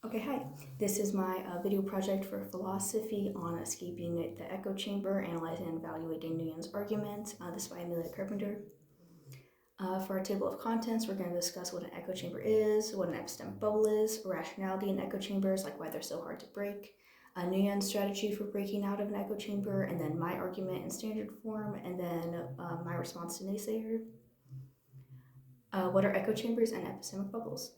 Okay, hi. This is my video project for philosophy on escaping the echo chamber, analyzing and evaluating Nguyen's argument. This is by Amelia Carpenter. For our table of contents, we're going to discuss what an echo chamber is, what an epistemic bubble is, rationality in echo chambers, like why they're so hard to break, Nguyen's strategy for breaking out of an echo chamber, and then my argument in standard form, and then my response to naysayer. What are echo chambers and epistemic bubbles?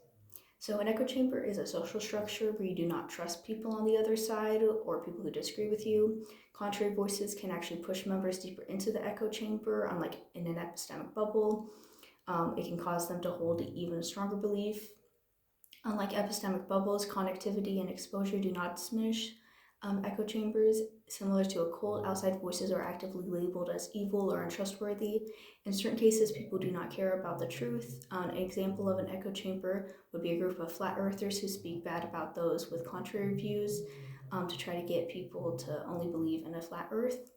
So an echo chamber is a social structure where you do not trust people on the other side or people who disagree with you. Contrary voices can actually push members deeper into the echo chamber, unlike in an epistemic bubble. It can cause them to hold even stronger belief. Unlike epistemic bubbles, connectivity and exposure do not diminish echo chambers. Similar to a cult, outside voices are actively labeled as evil or untrustworthy. In certain cases, people do not care about the truth. An example of an echo chamber would be a group of flat earthers who speak bad about those with contrary views to try to get people to only believe in a flat earth.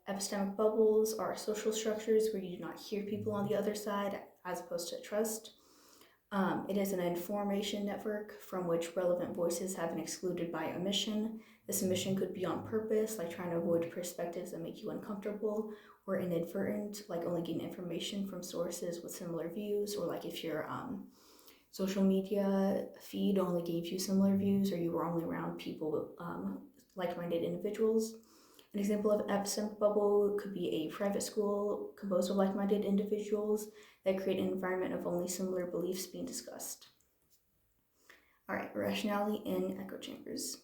Epistemic bubbles are social structures where you do not hear people on the other side as opposed to trust. It is an information network from which relevant voices have been excluded by omission. This omission could be on purpose, like trying to avoid perspectives that make you uncomfortable, or inadvertent, like only getting information from sources with similar views, or like if your social media feed only gave you similar views, or you were only around people like-minded individuals. An example of an epistemic bubble could be a private school composed of like-minded individuals that create an environment of only similar beliefs being discussed. All right, rationality in echo chambers.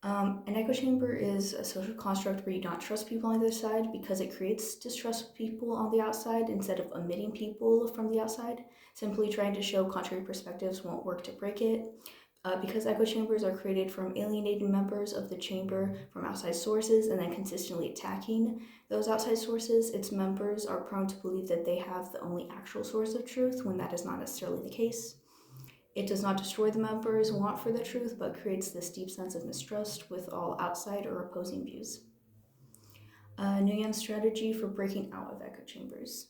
An echo chamber is a social construct where you don't trust people on the other side because it creates distrust of people on the outside instead of omitting people from the outside. Simply trying to show contrary perspectives won't work to break it. Because echo chambers are created from alienating members of the chamber from outside sources and then consistently attacking those outside sources, its members are prone to believe that they have the only actual source of truth when that is not necessarily the case. It does not destroy the members' want for the truth, but creates this deep sense of mistrust with all outside or opposing views. Nguyen's strategy for breaking out of echo chambers.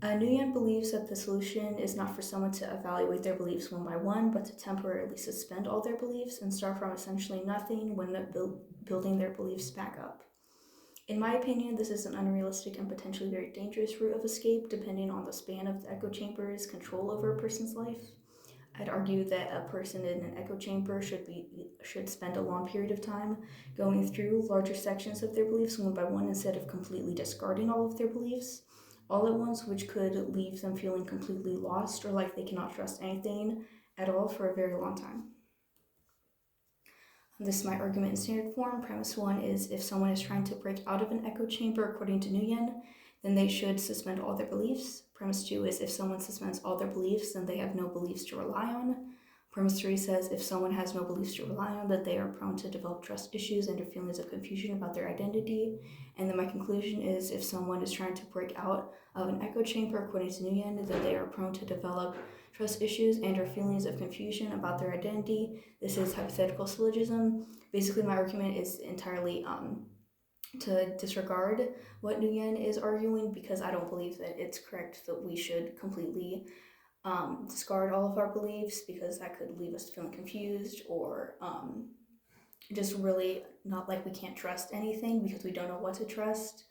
Nguyen believes that the solution is not for someone to evaluate their beliefs one by one, but to temporarily suspend all their beliefs and start from essentially nothing when building their beliefs back up. In my opinion, this is an unrealistic and potentially very dangerous route of escape, depending on the span of the echo chamber's control over a person's life. I'd argue that a person in an echo chamber should spend a long period of time going through larger sections of their beliefs one by one instead of completely discarding all of their beliefs all at once, which could leave them feeling completely lost or like they cannot trust anything at all for a very long time. This is my argument in standard form. Premise 1 is if someone is trying to break out of an echo chamber according to Nguyen, then they should suspend all their beliefs. Premise 2 is if someone suspends all their beliefs, then they have no beliefs to rely on. Premise 3 says if someone has no beliefs to rely on, that they are prone to develop trust issues and feelings of confusion about their identity. And then my conclusion is if someone is trying to break out of an echo chamber according to Nguyen, then they are prone to develop trust issues and feelings of confusion about their identity. This is hypothetical syllogism. Basically, my argument is entirely to disregard what Nguyen is arguing because I don't believe that it's correct that we should completely discard all of our beliefs because that could leave us feeling confused or just really not like we can't trust anything because we don't know what to trust.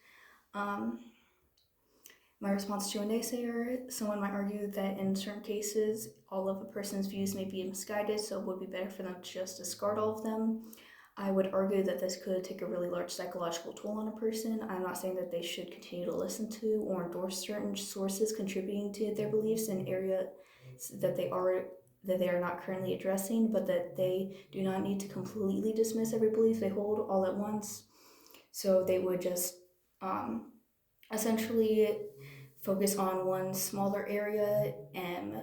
My response to a naysayer, someone might argue that in certain cases, all of a person's views may be misguided, so it would be better for them to just discard all of them. I would argue that this could take a really large psychological toll on a person. I'm not saying that they should continue to listen to or endorse certain sources contributing to their beliefs in areas that they are not currently addressing, but that they do not need to completely dismiss every belief they hold all at once. So they would just essentially focus on one smaller area and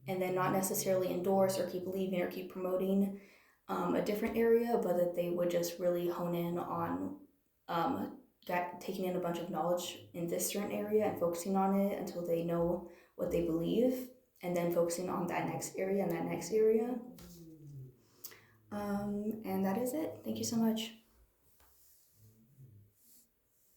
then not necessarily endorse or keep believing or keep promoting a different area, but that they would just really hone in on taking in a bunch of knowledge in this certain area and focusing on it until they know what they believe, and then focusing on that next area and that next area. And that is it. Thank you so much.